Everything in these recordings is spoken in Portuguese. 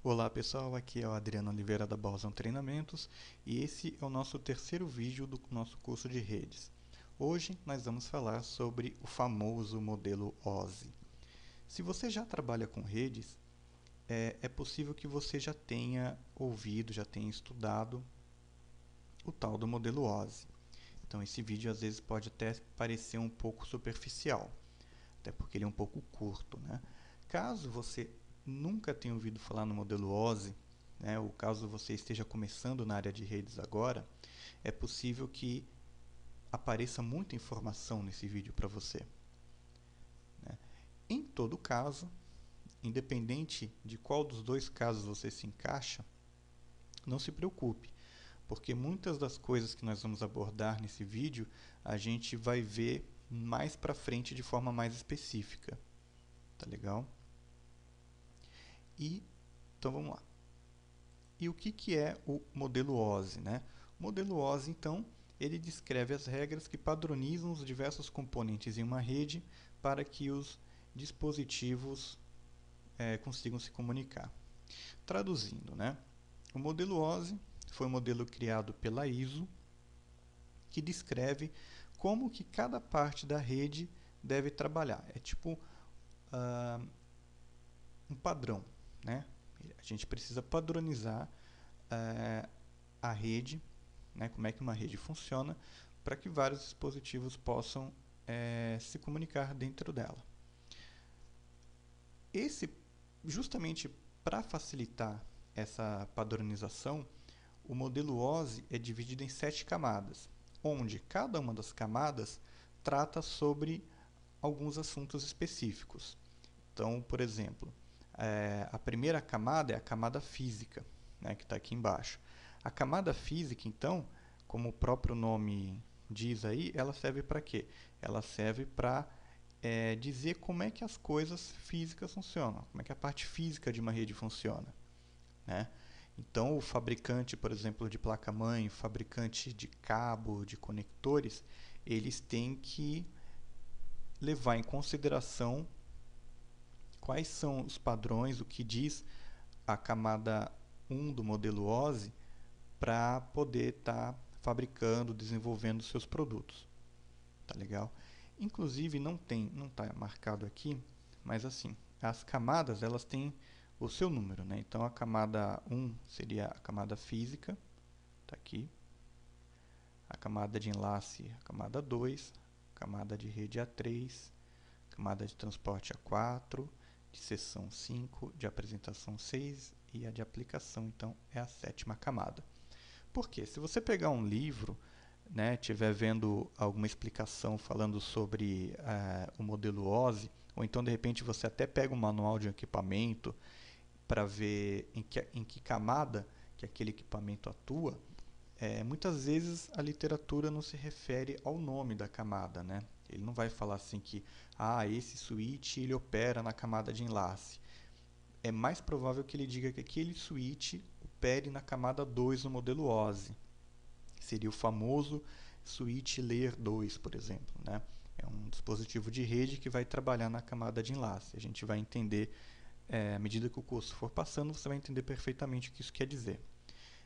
Olá pessoal, aqui é o Adriano Oliveira da Balzan Treinamentos e esse é o nosso terceiro vídeo do nosso curso de redes. Hoje nós vamos falar sobre o famoso modelo OSI. Se você já trabalha com redes, é possível que você já tenha ouvido, já tenha estudado o tal do modelo OSI. Então esse vídeo às vezes pode até parecer um pouco superficial, até porque ele é um pouco curto, né? Caso você nunca tenha ouvido falar no modelo OSI, né, ou caso você esteja começando na área de redes agora, é possível que apareça muita informação nesse vídeo para você, né? Em todo caso, independente de qual dos dois casos você se encaixa, não se preocupe, porque muitas das coisas que nós vamos abordar nesse vídeo a gente vai ver mais para frente de forma mais específica. Tá legal? Então vamos lá. E o que é o modelo OSI, né? O modelo OSI, então, ele descreve as regras que padronizam os diversos componentes em uma rede para que os dispositivos consigam se comunicar. Traduzindo, né? O modelo OSI foi um modelo criado pela ISO que descreve como que cada parte da rede deve trabalhar. É tipo um padrão, né? A gente precisa padronizar a rede, né? Como é que uma rede funciona, para que vários dispositivos possam se comunicar dentro dela. Justamente para facilitar essa padronização, o modelo OSI é dividido em 7 camadas, onde cada uma das camadas trata sobre alguns assuntos específicos. Então, por exemplo, a primeira camada é a camada física, né, que está aqui embaixo. A camada física, então, como o próprio nome diz aí, ela serve para quê? Ela serve para dizer como é que as coisas físicas funcionam, como é que a parte física de uma rede funciona, né? Então, o fabricante, por exemplo, de placa-mãe, o fabricante de cabo, de conectores, eles têm que levar em consideração quais são os padrões, o que diz a camada 1 do modelo OSI para poder estar fabricando, desenvolvendo seus produtos. Tá legal? Inclusive não está marcado aqui, mas assim, as camadas elas têm o seu número, né? Então a camada 1 seria a camada física, tá aqui. A camada de enlace, a camada 2, a camada de rede A3, camada de transporte A4, de sessão 5, de apresentação 6 e a de aplicação, então, é a 7ª camada. Por quê? Se você pegar um livro, né, estiver vendo alguma explicação falando sobre o modelo OSI, ou então, de repente, você até pega um manual de um equipamento para ver em que camada que aquele equipamento atua, muitas vezes a literatura não se refere ao nome da camada, né? Ele não vai falar assim que esse switch ele opera na camada de enlace. É mais provável que ele diga que aquele switch opere na camada 2 do modelo OSI. Seria o famoso switch layer 2, por exemplo, né? É um dispositivo de rede que vai trabalhar na camada de enlace. A gente vai entender, à medida que o curso for passando, você vai entender perfeitamente o que isso quer dizer.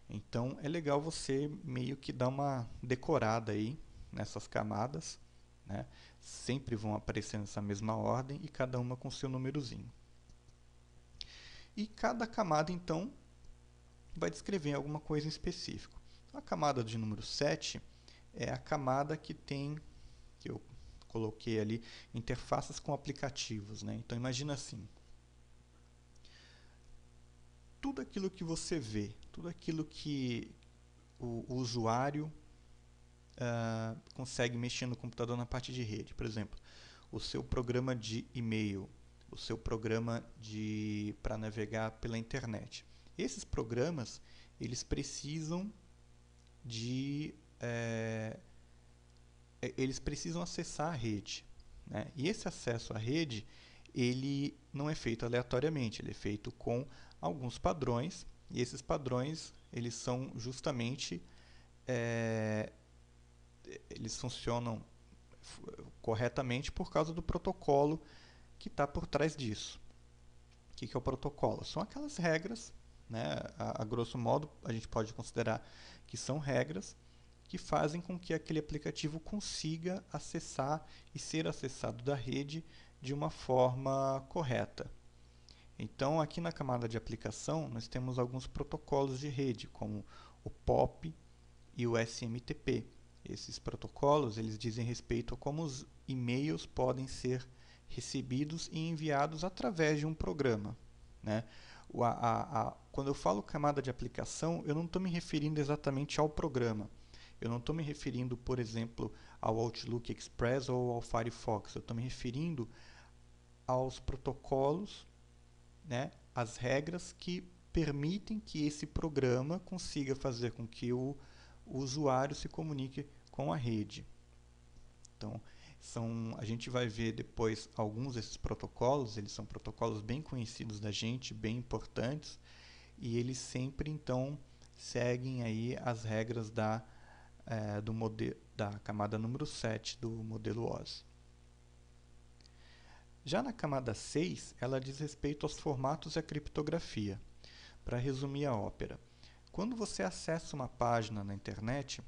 Então é legal você meio que dar uma decorada aí nessas camadas, né? Sempre vão aparecer nessa mesma ordem e cada uma com seu númerozinho. E cada camada então vai descrever alguma coisa em específico. A camada de número 7 é a camada que eu coloquei ali, interfaces com aplicativos, né? Então imagina assim, tudo aquilo que você vê, tudo aquilo que o usuário consegue mexer no computador na parte de rede. Por exemplo, o seu programa de e-mail, o seu programa para navegar pela internet. Esses programas, eles precisam eles precisam acessar a rede, né? E esse acesso à rede, ele não é feito aleatoriamente, ele é feito com alguns padrões, e esses padrões, eles são justamente eles funcionam corretamente por causa do protocolo que está por trás disso. O que é o protocolo? São aquelas regras, né? A grosso modo, a gente pode considerar que são regras que fazem com que aquele aplicativo consiga acessar e ser acessado da rede de uma forma correta. Então, aqui na camada de aplicação, nós temos alguns protocolos de rede, como o POP e o SMTP. Esses protocolos eles dizem respeito a como os e-mails podem ser recebidos e enviados através de um programa, né? Quando eu falo camada de aplicação, eu não estou me referindo exatamente ao programa. Eu não estou me referindo, por exemplo, ao Outlook Express ou ao Firefox. Eu estou me referindo aos protocolos, né, as regras que permitem que esse programa consiga fazer com que o usuário se comunique com a rede. Então, a gente vai ver depois alguns desses protocolos, eles são protocolos bem conhecidos da gente, bem importantes, e eles sempre então seguem aí as regras da camada número 7 do modelo OSI. Já na camada 6, ela diz respeito aos formatos e à criptografia. Para resumir a ópera, quando você acessa uma página na internet,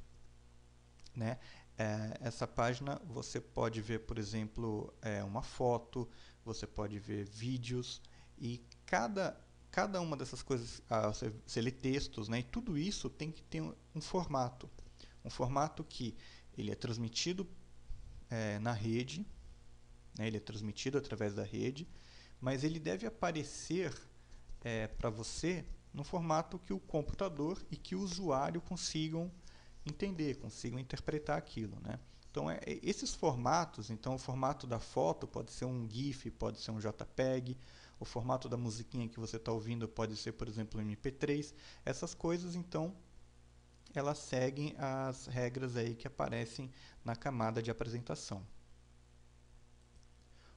né, essa página você pode ver, por exemplo, uma foto, você pode ver vídeos, e cada uma dessas coisas, você lê textos, né, e tudo isso tem que ter um formato que ele é transmitido na rede, né, ele é transmitido através da rede, mas ele deve aparecer para você no formato que o computador e que o usuário consigam entender, consigam interpretar aquilo, né? Então, esses formatos, então o formato da foto pode ser um GIF, pode ser um JPEG, o formato da musiquinha que você está ouvindo pode ser, por exemplo, um MP3. Essas coisas, então, elas seguem as regras aí que aparecem na camada de apresentação.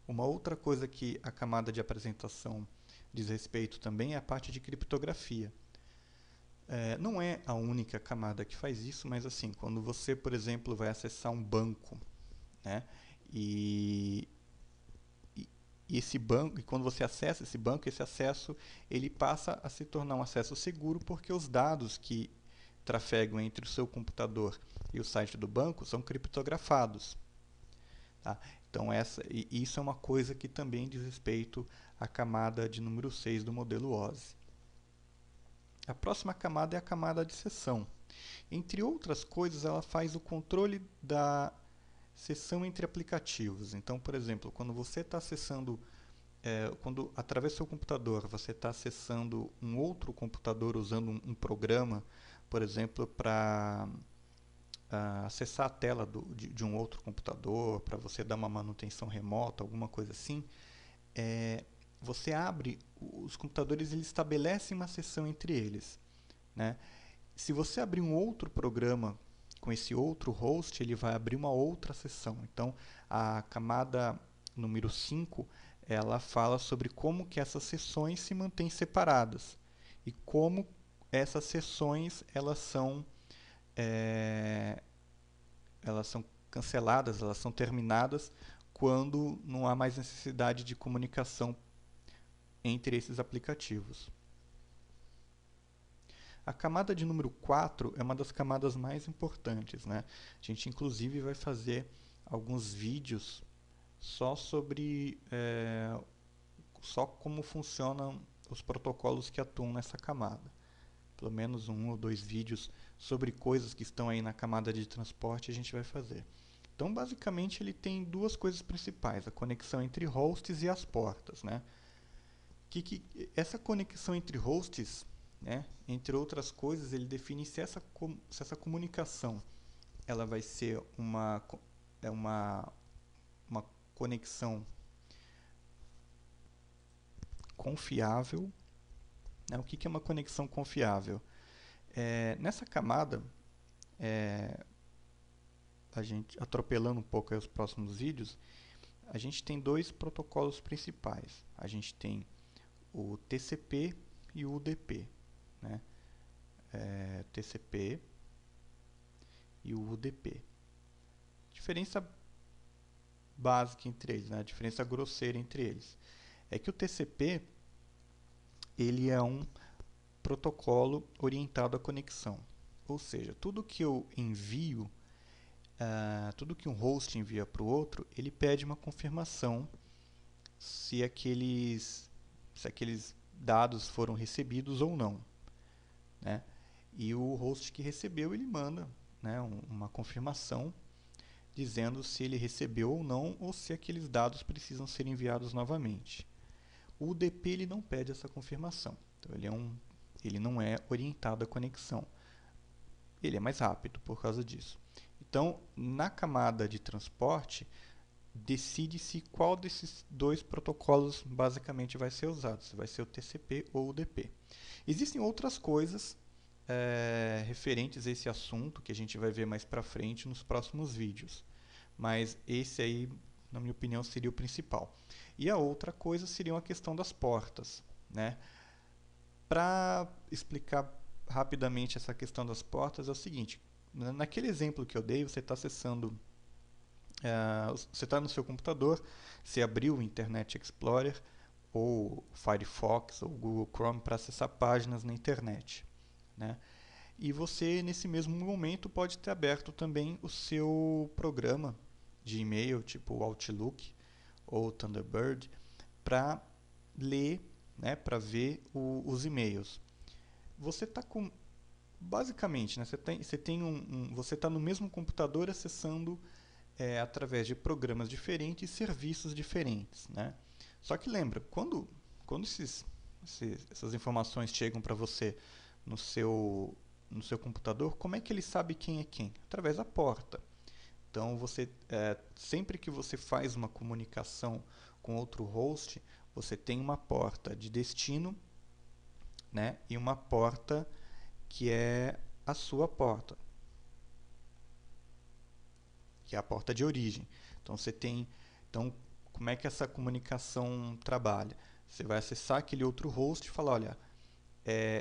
Uma outra coisa que a camada de apresentação diz respeito também é a parte de criptografia. Não é a única camada que faz isso, mas assim, quando você, por exemplo, vai acessar um banco, né, e esse banco, e quando você acessa esse banco, esse acesso ele passa a se tornar um acesso seguro, porque os dados que trafegam entre o seu computador e o site do banco são criptografados. Tá? Então, isso é uma coisa que também diz respeito à camada de número 6 do modelo OSI. A próxima camada é a camada de sessão. Entre outras coisas, ela faz o controle da sessão entre aplicativos. Então, por exemplo, quando você está acessando, quando através do seu computador você está acessando um outro computador usando um programa, por exemplo, para acessar a tela de um outro computador, para você dar uma manutenção remota, alguma coisa assim, você abre, os computadores eles estabelecem uma sessão entre eles, né? Se você abrir um outro programa com esse outro host, ele vai abrir uma outra sessão. Então, a camada número 5, ela fala sobre como que essas sessões se mantêm separadas e como essas sessões elas são canceladas, elas são terminadas quando não há mais necessidade de comunicação entre esses aplicativos. A camada de número 4 é uma das camadas mais importantes, né? A gente inclusive vai fazer alguns vídeos só sobre só como funcionam os protocolos que atuam nessa camada. Pelo menos 1 ou 2 vídeos sobre coisas que estão aí na camada de transporte a gente vai fazer. Então, basicamente, ele tem duas coisas principais: a conexão entre hosts e as portas, né? Essa conexão entre hosts, né, entre outras coisas, ele define se essa comunicação ela vai ser uma conexão confiável. Né? O que é uma conexão confiável? Nessa camada, a gente atropelando um pouco aí os próximos vídeos, a gente tem dois protocolos principais. A gente tem o TCP e o UDP, né? TCP e o UDP. Diferença básica entre eles, né? A diferença grosseira entre eles é que o TCP ele é um protocolo orientado à conexão. Ou seja, tudo que eu envio, tudo que um host envia para o outro, ele pede uma confirmação se aqueles dados foram recebidos ou não, né? E o host que recebeu, ele manda, né, uma confirmação dizendo se ele recebeu ou não, ou se aqueles dados precisam ser enviados novamente. O UDP ele não pede essa confirmação, então ele não é orientado à conexão. Ele é mais rápido por causa disso. Então, na camada de transporte, decide-se qual desses dois protocolos basicamente vai ser usado, se vai ser o TCP ou o UDP. Existem outras coisas referentes a esse assunto que a gente vai ver mais para frente nos próximos vídeos, mas esse aí, na minha opinião, seria o principal. E a outra coisa seria a questão das portas, né? Para explicar rapidamente essa questão das portas é o seguinte: naquele exemplo que eu dei, você está acessando, você está no seu computador, você abriu o Internet Explorer ou Firefox ou Google Chrome para acessar páginas na internet, né? E você, nesse mesmo momento, pode ter aberto também o seu programa de e-mail, tipo o Outlook ou Thunderbird, para ler, né, para ver os e-mails. Você está com, basicamente, né, você está no mesmo computador acessando através de programas diferentes e serviços diferentes, né? Só que lembra, quando essas informações chegam para você no seu computador, como é que ele sabe quem é quem? Através da porta. Então, sempre que você faz uma comunicação com outro host, você tem uma porta de destino, né, e uma porta que é a sua porta, que é a porta de origem. Então, como é que essa comunicação trabalha? Você vai acessar aquele outro host e falar, olha,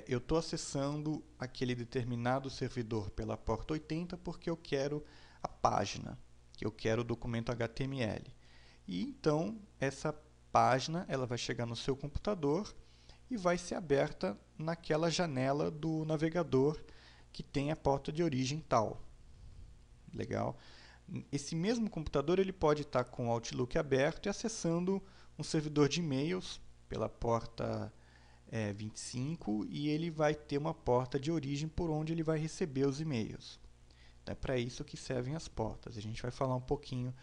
eu estou acessando aquele determinado servidor pela porta 80 porque eu quero a página, que eu quero o documento HTML. E então essa página ela vai chegar no seu computador e vai ser aberta naquela janela do navegador que tem a porta de origem tal. Legal? Esse mesmo computador ele pode estar com o Outlook aberto e acessando um servidor de e-mails pela porta 25 e ele vai ter uma porta de origem por onde ele vai receber os e-mails. É para isso que servem as portas. A gente vai falar um pouquinho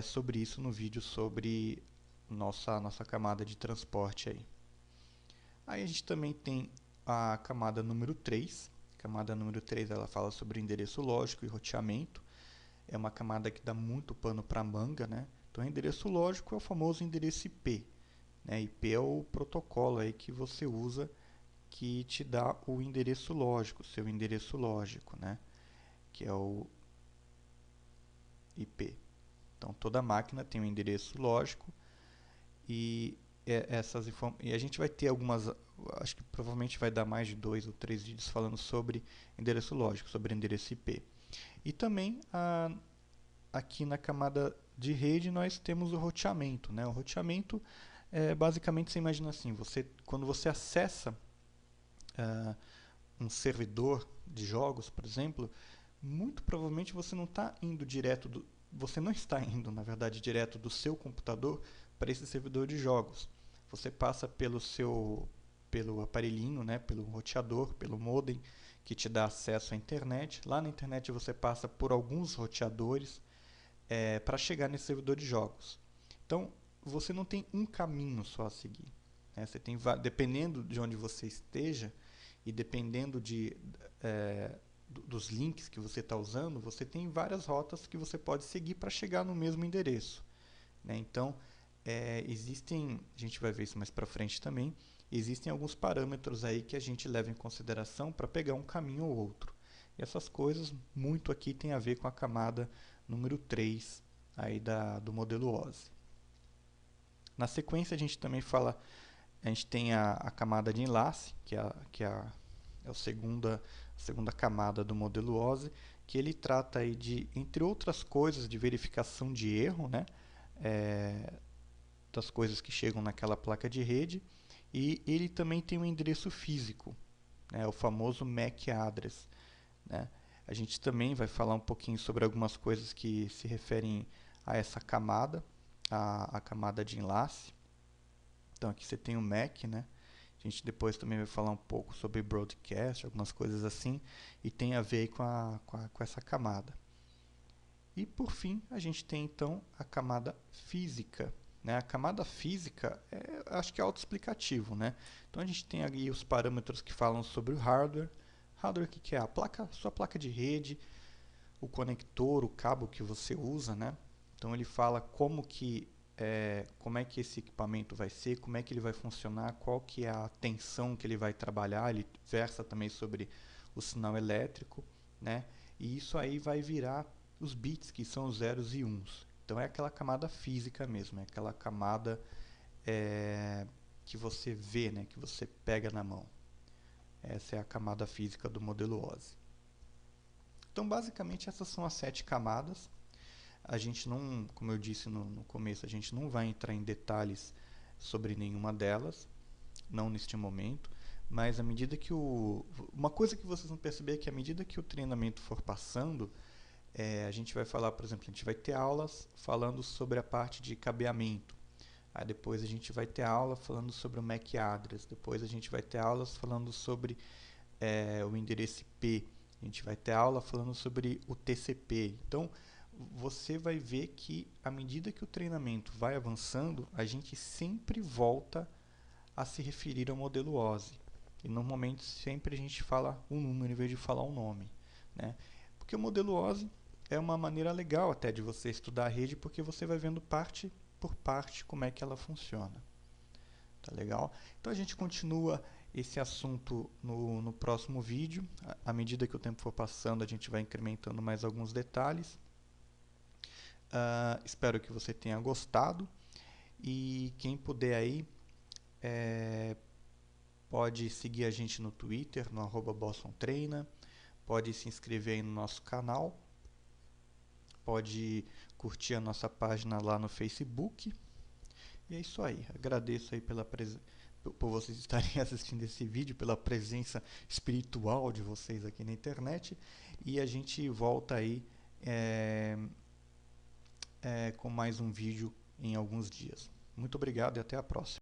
sobre isso no vídeo sobre nossa camada de transporte aí. Aí a gente também tem a camada número 3. A camada número 3 ela fala sobre endereço lógico e roteamento. É uma camada que dá muito pano para manga, né? Então, endereço lógico é o famoso endereço IP. Né? IP é o protocolo aí que você usa que te dá o endereço lógico, seu endereço lógico, né? Que é o IP. Então, toda máquina tem um endereço lógico e a gente vai ter algumas, acho que provavelmente vai dar mais de 2 ou 3 vídeos falando sobre endereço lógico, sobre endereço IP. E também aqui na camada de rede nós temos o roteamento, né? O roteamento basicamente você imagina assim, quando você acessa um servidor de jogos, por exemplo, muito provavelmente você não está indo você não está indo, na verdade, direto do seu computador para esse servidor de jogos. Você passa pelo aparelhinho, né, pelo roteador, pelo modem que te dá acesso à internet. Lá na internet você passa por alguns roteadores para chegar nesse servidor de jogos. Então, você não tem um caminho só a seguir. Né? Você tem, dependendo de onde você esteja e dependendo dos links que você está usando, você tem várias rotas que você pode seguir para chegar no mesmo endereço. Né? Então, a gente vai ver isso mais para frente também, existem alguns parâmetros aí que a gente leva em consideração para pegar um caminho ou outro. E essas coisas, muito aqui tem a ver com a camada número 3 aí do modelo OSI. Na sequência, a gente também a gente tem a camada de enlace, que é a segunda camada do modelo OSI, que ele trata aí entre outras coisas, de verificação de erro, né? Das coisas que chegam naquela placa de rede, e ele também tem um endereço físico, né? O famoso MAC address, né? A gente também vai falar um pouquinho sobre algumas coisas que se referem a essa camada, a camada de enlace. Então aqui você tem o MAC, né? A gente depois também vai falar um pouco sobre broadcast, algumas coisas assim, e tem a ver com essa camada. E por fim, a gente tem então a camada física, né? A camada física acho que é autoexplicativo, né? Então a gente tem ali os parâmetros que falam sobre o hardware. Hardware que é a placa, sua placa de rede, o conector, o cabo que você usa, né? Então ele fala como é que esse equipamento vai ser, como é que ele vai funcionar, qual que é a tensão que ele vai trabalhar. Ele versa também sobre o sinal elétrico, né? E isso aí vai virar os bits, que são os zeros e uns. Então é aquela camada física mesmo, é aquela camada que você vê, né? Que você pega na mão. Essa é a camada física do modelo OSI. Então basicamente essas são as 7 camadas. A gente não, como eu disse no começo, a gente não vai entrar em detalhes sobre nenhuma delas, não neste momento, mas à medida que uma coisa que vocês vão perceber é que à medida que o treinamento for passando, a gente vai falar, por exemplo, a gente vai ter aulas falando sobre a parte de cabeamento. Aí depois a gente vai ter aula falando sobre o MAC address, depois a gente vai ter aulas falando sobre o endereço IP, a gente vai ter aula falando sobre o TCP. Então, você vai ver que à medida que o treinamento vai avançando, a gente sempre volta a se referir ao modelo OSI. E normalmente sempre a gente fala um número em vez de falar um nome, né? Porque o modelo OSI é uma maneira legal até de você estudar a rede, porque você vai vendo parte por parte como é que ela funciona. Tá legal? Então a gente continua esse assunto no próximo vídeo. À medida que o tempo for passando, a gente vai incrementando mais alguns detalhes. Espero que você tenha gostado. E quem puder aí, pode seguir a gente no Twitter, no @BostonTreina. Pode se inscrever aí no nosso canal. Pode curtir a nossa página lá no Facebook. E é isso aí. Agradeço aí por vocês estarem assistindo esse vídeo, pela presença espiritual de vocês aqui na internet. E a gente volta aí com mais um vídeo em alguns dias. Muito obrigado e até a próxima.